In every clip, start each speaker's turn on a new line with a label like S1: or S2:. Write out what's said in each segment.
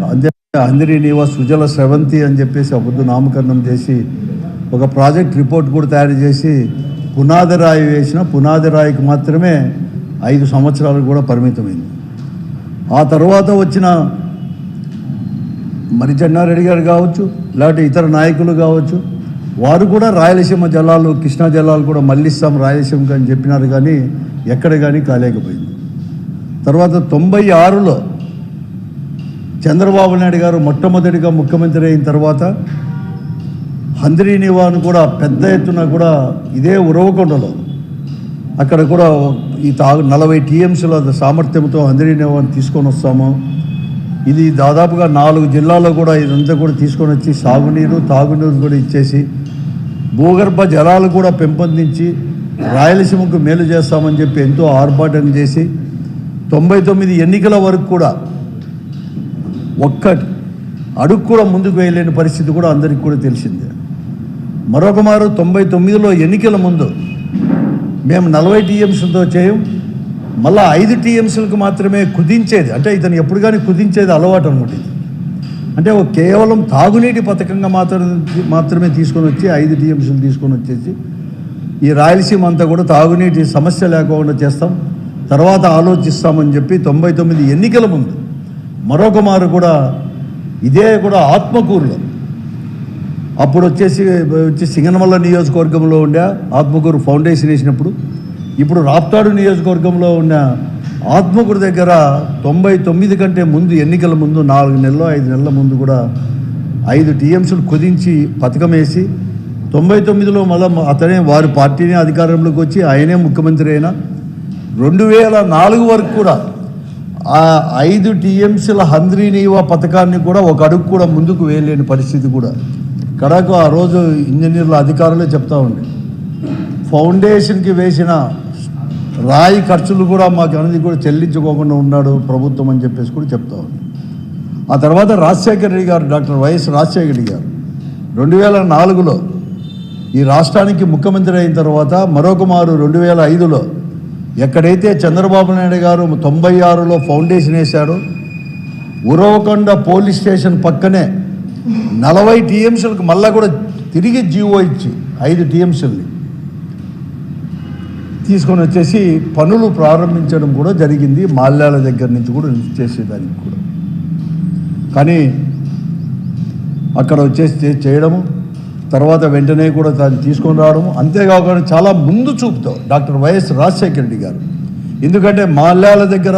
S1: అంతే అందరి నీవ సుజల స్రవంతి అని చెప్పేసి అబద్ధ నామకరణం చేసి ఒక ప్రాజెక్ట్ రిపోర్ట్ కూడా తయారు చేసి పునాది రాయి వేసిన పునాది రాయికి మాత్రమే 5 సంవత్సరాలు కూడా పరిమితమైంది. ఆ తర్వాత వచ్చిన మరి చెన్నారెడ్డి గారు కావచ్చు, లేకపోతే ఇతర నాయకులు కావచ్చు, వారు కూడా రాయలసీమ జలాలు, కృష్ణా జలాలు కూడా మళ్ళిస్తాం రాయలసీమకి అని చెప్పినారు, కానీ ఎక్కడ కానీ కాలేకపోయింది. తర్వాత 96లో చంద్రబాబు నాయుడు గారు మొట్టమొదటిగా ముఖ్యమంత్రి అయిన తర్వాత హంద్రీ నీవాను కూడా పెద్ద ఎత్తున కూడా ఇదే ఉరవకొండలో అక్కడ కూడా ఈ 40 టీఎంసీల సామర్థ్యంతో హంద్రీ నీవాను తీసుకొని వస్తాము. ఇది దాదాపుగా 4 జిల్లాల్లో కూడా ఇదంతా కూడా తీసుకొని వచ్చి సాగునీరు తాగునీరు కూడా ఇచ్చేసి భూగర్భ జలాలు కూడా పెంపొందించి రాయలసీమకు మేలు చేస్తామని చెప్పి ఎంతో ఆర్భాటం చేసి 99 ఎన్నికల వరకు కూడా ఒక్క అడుగు కూడా ముందుకు వేయలేని పరిస్థితి కూడా అందరికీ కూడా తెలిసిందే. మరొక మారు 99లో ఎన్నికల ముందు మేము 40 టీఎంసీలతో చేయం, మళ్ళీ 5 టీఎంసీలకు మాత్రమే కుదించేది, అంటే ఇతను ఎప్పుడు కానీ కుదించేది అలవాటు అనమాట. ఇది అంటే కేవలం తాగునీటి పథకంగా మాత్రమే తీసుకొని వచ్చి 5 టీఎంసీలు తీసుకొని వచ్చేసి ఈ రాయలసీమ అంతా కూడా తాగునీటి సమస్య లేకుండా చేస్తాం, తర్వాత ఆలోచిస్తామని చెప్పి 99 ఎన్నికల ముందు మరొక మారు కూడా ఇదే కూడా ఆత్మకూరులో అప్పుడు వచ్చి సింగనమల్ల నియోజకవర్గంలో ఉండే ఆత్మకూరు ఫౌండేషన్ వేసినప్పుడు, ఇప్పుడు రాప్తాడు నియోజకవర్గంలో ఉన్న ఆత్మకూరు దగ్గర 99 కంటే ముందు ఎన్నికల ముందు 4 నెలలు 5 నెలల ముందు కూడా 5 టీఎంసీలు కుదించి పథకం వేసి 99లో మళ్ళీ అతనే వారి పార్టీని అధికారంలోకి వచ్చి ఆయనే ముఖ్యమంత్రి అయినా 2004 వరకు కూడా ఆ 5 టీఎంసీల హంద్రీ నీవా పథకాన్ని కూడా ఒక అడుగు కూడా ముందుకు వేయలేని పరిస్థితి కూడా కడకు ఆ రోజు ఇంజనీర్ల అధికారులే చెప్తా ఉండే. ఫౌండేషన్కి వేసిన రాయి ఖర్చులు కూడా మాకు అనేది కూడా చెల్లించుకోకుండా ఉన్నాడు ప్రభుత్వం అని చెప్పేసి కూడా చెప్తా ఉంది. ఆ తర్వాత రాజశేఖర రెడ్డి గారు, డాక్టర్ వైఎస్ రాజశేఖర రెడ్డి గారు 2004లో ఈ రాష్ట్రానికి ముఖ్యమంత్రి అయిన తర్వాత మరొక మారు 2005లో ఎక్కడైతే చంద్రబాబు నాయుడు గారు 96లో ఫౌండేషన్ వేశాడో ఉరవకొండ పోలీస్ స్టేషన్ పక్కనే 40 టీఎంసీలకు మళ్ళా కూడా తిరిగి జీవో ఇచ్చి 5 టీఎంసీలని తీసుకొని వచ్చేసి పనులు ప్రారంభించడం కూడా జరిగింది. మాల్యాల దగ్గర నుంచి కూడా చేసేదానికి కూడా, కానీ అక్కడ వచ్చేసి చేయడము, తర్వాత వెంటనే కూడా దాన్ని తీసుకొని రావడము, అంతేకాకుండా చాలా ముందు చూపుతో డాక్టర్ వైఎస్ రాజశేఖర రెడ్డి గారు, ఎందుకంటే మాల్యాల దగ్గర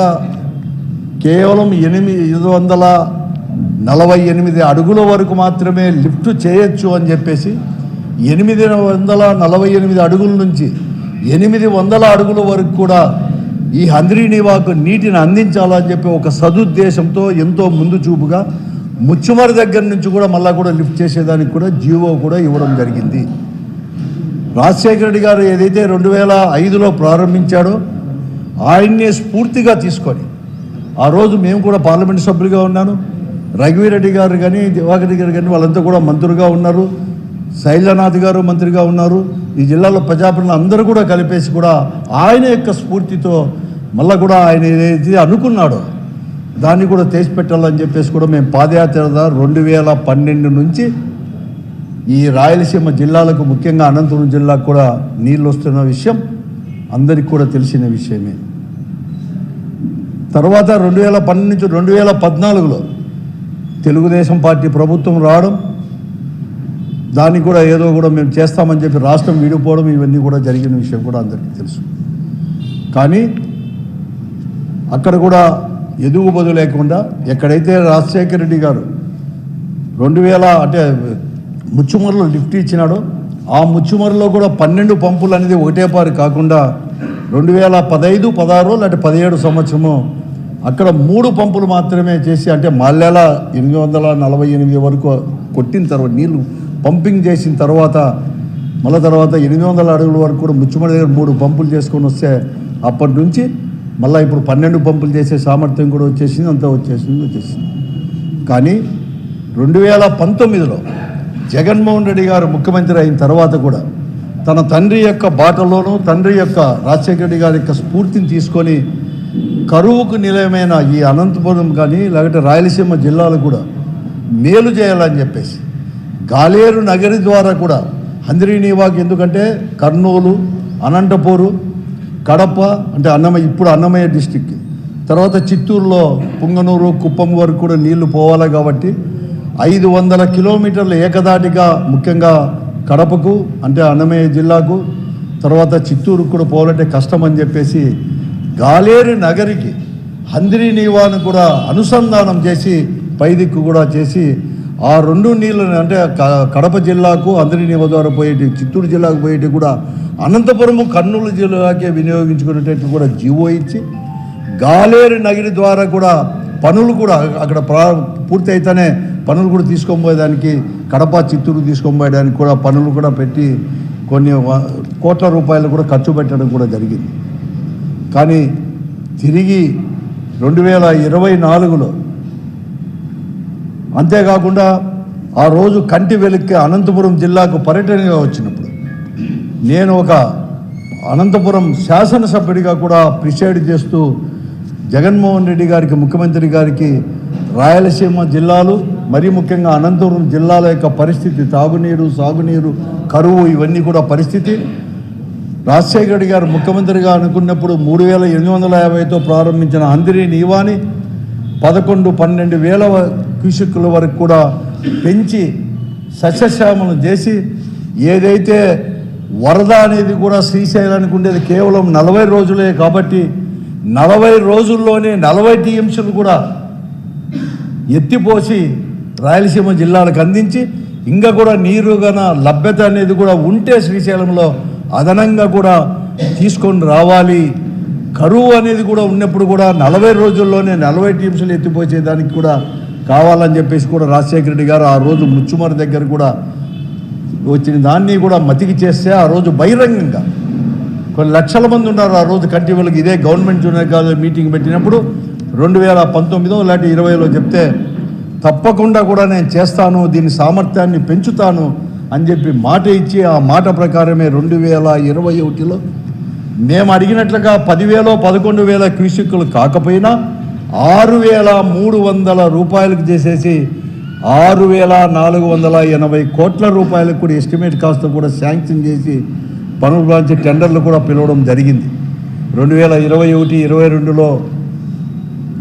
S1: కేవలం 848 అడుగుల వరకు మాత్రమే లిఫ్ట్ చేయొచ్చు అని చెప్పేసి 848 అడుగుల నుంచి 800 అడుగుల వరకు కూడా ఈ హంద్రీ నీవాకు నీటిని అందించాలని చెప్పి ఒక సదుద్దేశంతో ఎంతో ముందు చూపుగా ముచ్చుమరి దగ్గర నుంచి కూడా మళ్ళా కూడా లిఫ్ట్ చేసేదానికి కూడా జీవో కూడా ఇవ్వడం జరిగింది. రాజశేఖర రెడ్డి గారు ఏదైతే 2005లో ప్రారంభించాడో ఆయన్నే స్ఫూర్తిగా తీసుకొని, ఆ రోజు మేము కూడా పార్లమెంట్ సభ్యులుగా ఉన్నాను, రఘువీరెడ్డి గారు కానీ దివాకర్ గారు కానీ వాళ్ళంతా కూడా మంత్రులుగా ఉన్నారు, శైలనాథ్ గారు మంత్రిగా ఉన్నారు, ఈ జిల్లాలో ప్రజాప్రతినిధులు అందరూ కూడా కలిపేసి కూడా ఆయన యొక్క స్ఫూర్తితో మళ్ళీ కూడా ఆయన ఏదైతే అనుకున్నాడో దాన్ని కూడా తెచ్చి పెట్టాలని చెప్పేసి కూడా మేము పాదయాత్ర 2012 నుంచి ఈ రాయలసీమ జిల్లాలకు, ముఖ్యంగా అనంతపురం జిల్లాకు కూడా నీళ్ళు వస్తున్న విషయం అందరికీ కూడా తెలిసిన విషయమే. తర్వాత 2012 నుంచి 2014లో తెలుగుదేశం పార్టీ ప్రభుత్వం రావడం, దాన్ని కూడా ఏదో కూడా మేము చేస్తామని చెప్పి రాష్ట్రం విడిపోవడం, ఇవన్నీ కూడా జరిగిన విషయం కూడా అందరికీ తెలుసు. కానీ అక్కడ కూడా ఎదుగుబదు లేకుండా ఎక్కడైతే రాజశేఖర రెడ్డి గారు 2000 అంటే ముచ్చుమర్లో లిఫ్ట్ ఇచ్చినాడో ఆ ముచ్చుమర్లో కూడా 12 పంపులు అనేది ఒకటే పారి కాకుండా 2015, 16 లేకపోతే 17 సంవత్సరము అక్కడ 3 పంపులు మాత్రమే చేసి, అంటే మాల్యాల 848 వరకు కొట్టిన తర్వాత నీళ్లు పంపింగ్ చేసిన తర్వాత మళ్ళీ తర్వాత 800 అడుగుల వరకు కూడా ముచ్చుమడి దగ్గర 3 పంపులు చేసుకొని వస్తే అప్పటి నుంచి మళ్ళీ ఇప్పుడు 12 పంపులు చేసే సామర్థ్యం కూడా వచ్చేసింది, అంతా వచ్చేసింది. కానీ 2019లో జగన్మోహన్ రెడ్డి గారు ముఖ్యమంత్రి అయిన తర్వాత కూడా తన తండ్రి యొక్క బాటలోనూ, తండ్రి యొక్క రాజశేఖర రెడ్డి గారి యొక్క స్ఫూర్తిని తీసుకొని కరువుకు నిలయమైన ఈ అనంతపురం కానీ లేకపోతే రాయలసీమ జిల్లాలు కూడా మేలు చేయాలని చెప్పేసి గాలేరు నగరి ద్వారా కూడా హంద్రీనీవాకి, ఎందుకంటే కర్నూలు, అనంతపూరు, కడప అంటే ఇప్పుడు అన్నమయ్య డిస్టిక్, తర్వాత చిత్తూరులో పుంగనూరు, కుప్పం వరకు కూడా నీళ్లు పోవాలి. కాబట్టి 500 కిలోమీటర్లు ఏకదాటిగా ముఖ్యంగా కడపకు అంటే అన్నమయ్య జిల్లాకు, తర్వాత చిత్తూరుకు కూడా పోవాలంటే కష్టం అని చెప్పేసి గాలేరు నగరికి హంద్రీనీవాను కూడా అనుసంధానం చేసి పైదిక్కు కూడా చేసి ఆ రెండు నీళ్ళని అంటే కడప జిల్లాకు హంద్రీనీవా ద్వారా పోయేటి, చిత్తూరు జిల్లాకు పోయేటి కూడా అనంతపురము, కర్నూలు జిల్లాకే వినియోగించుకునేటట్టు కూడా జీవో ఇచ్చి గాలేరు నగరి ద్వారా కూడా పనులు కూడా అక్కడ పూర్తి అయితేనే పనులు కూడా తీసుకొని పోయేదానికి, కడప చిత్తూరు తీసుకొని పోయేదానికి కూడా పనులు కూడా పెట్టి కొన్ని కోట్ల రూపాయలు కూడా ఖర్చు పెట్టడం కూడా జరిగింది. కానీ తిరిగి 2024లో అంతేకాకుండా ఆ రోజు కంటి వెలుక్కి అనంతపురం జిల్లాకు పర్యటనగా వచ్చినప్పుడు నేను ఒక అనంతపురం శాసనసభ్యుడిగా కూడా ప్రిసైడ్ చేస్తూ జగన్మోహన్ రెడ్డి గారికి, ముఖ్యమంత్రి గారికి రాయలసీమ జిల్లాలు మరీ ముఖ్యంగా అనంతపురం జిల్లాల యొక్క పరిస్థితి, తాగునీరు, సాగునీరు, కరువు ఇవన్నీ కూడా పరిస్థితి రాజశేఖర రెడ్డి గారు ముఖ్యమంత్రిగా అనుకున్నప్పుడు 3850తో ప్రారంభించిన హంద్రీనీవాని 11-12,000 క్యూసెక్కుల వరకు కూడా పెంచి సస్యశ్యామలం చేసి, ఏదైతే వరద అనేది కూడా శ్రీశైలానికి ఉండేది కేవలం 40 రోజులే కాబట్టి 40 రోజుల్లోనే 40 టీఎంసీలు కూడా ఎత్తిపోసి రాయలసీమ జిల్లాలకు అందించి, ఇంకా కూడా నీరు గన లభ్యత అనేది కూడా ఉంటే శ్రీశైలంలో అదనంగా కూడా తీసుకొని రావాలి. కరువు అనేది కూడా ఉన్నప్పుడు కూడా 40 రోజుల్లోనే 40 టీఎంసీలు ఎత్తిపోసేదానికి కూడా కావాలని చెప్పేసి కూడా రాజశేఖర రెడ్డి గారు ఆ రోజు ముచ్చుమర దగ్గర కూడా వచ్చిన దాన్ని కూడా మతికి చేస్తే ఆ రోజు బహిరంగంగా కొన్ని లక్షల మంది ఉన్నారు ఆ రోజు కంటి వెలుగు ఇదే గవర్నమెంట్ జూనియర్ కాలేజ్ మీటింగ్ పెట్టినప్పుడు 2019 ఇలాంటి 20లో చెప్తే తప్పకుండా కూడా నేను చేస్తాను, దీని సామర్థ్యాన్ని పెంచుతాను అని చెప్పి మాట ఇచ్చి ఆ మాట ప్రకారమే 2021లో మేము అడిగినట్లుగా 10,000 11,000 క్యూసెక్కులు కాకపోయినా 6,300 రూపాయలకు చేసేసి 6,480 కోట్ల రూపాయలకు కూడా ఎస్టిమేట్ కాస్ట్ కూడా శాంక్షన్ చేసి పనులు గురించి టెండర్లు కూడా పిలవడం జరిగింది 2021-22లో.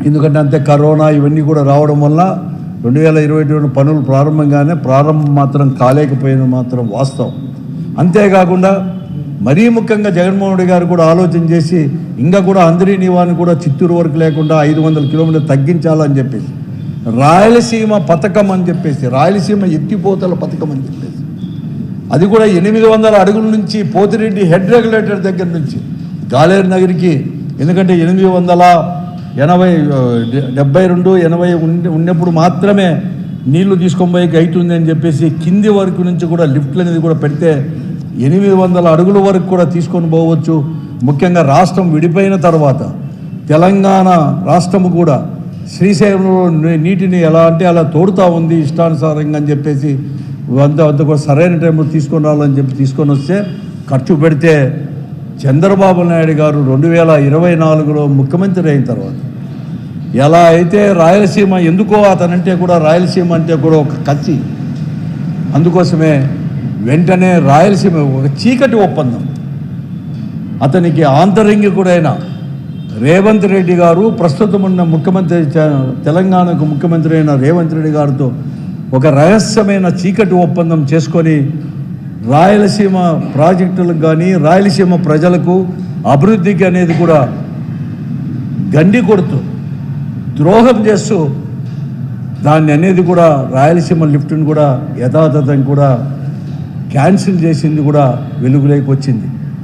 S1: ఎందుకంటే అంతే కరోనా ఇవన్నీ కూడా రావడం వల్ల 2022 పనులు ప్రారంభం మాత్రం కాలేకపోయిన మాత్రం వాస్తవం. అంతేకాకుండా మరీ ముఖ్యంగా జగన్మోహన్ రెడ్డి గారు కూడా ఆలోచన చేసి ఇంకా కూడా హంద్రీనీవాని కూడా చిత్తూరు వరకు లేకుండా 500 కిలోమీటర్లు తగ్గించాలని చెప్పేసి రాయలసీమ పథకం అని చెప్పేసి, రాయలసీమ ఎత్తిపోతల పథకం అని చెప్పేసి అది కూడా 800 అడుగుల నుంచి పోతిరెడ్డి హెడ్ రెగ్యులేటర్ దగ్గర నుంచి గాలేరు నగరికి, ఎందుకంటే 872-80 ఉన్నప్పుడు మాత్రమే నీళ్లు తీసుకొని పోయి అవుతుంది అని చెప్పేసి కింది వరకు నుంచి కూడా లిఫ్ట్లు అనేది కూడా పెడితే 800 అడుగుల వరకు కూడా తీసుకొని పోవచ్చు. ముఖ్యంగా రాష్ట్రం విడిపోయిన తర్వాత తెలంగాణ రాష్ట్రము కూడా శ్రీశైలంలో నీటిని ఎలా అంటే అలా తోడుతూ ఉంది ఇష్టానుసారంగా అని చెప్పేసి అంత కూడా సరైన టైంలో తీసుకొని రావాలని చెప్పి తీసుకొని వస్తే ఖర్చు పెడితే చంద్రబాబు నాయుడు గారు 2024లో ముఖ్యమంత్రి అయిన తర్వాత ఎలా అయితే రాయలసీమ ఎందుకో అతనంటే కూడా రాయలసీమ అంటే కూడా ఒక కసి, అందుకోసమే వెంటనే రాయలసీమ ఒక చీకటి ఒప్పందం అతనికి ఆంతరంగికుడైన రేవంత్ రెడ్డి గారు ప్రస్తుతం ఉన్న ముఖ్యమంత్రి తెలంగాణకు ముఖ్యమంత్రి అయిన రేవంత్ రెడ్డి గారితో ఒక రహస్యమైన చీకటి ఒప్పందం చేసుకొని రాయలసీమ ప్రాజెక్టులకు కానీ రాయలసీమ ప్రజలకు అభివృద్ధికి అనేది కూడా గండి కొడుతూ ద్రోహం చేస్తూ దాన్ని అనేది కూడా రాయలసీమ లిఫ్ట్ని కూడా యథాతథం కూడా క్యాన్సిల్ చేసింది కూడా వెలుగులోకి వచ్చింది.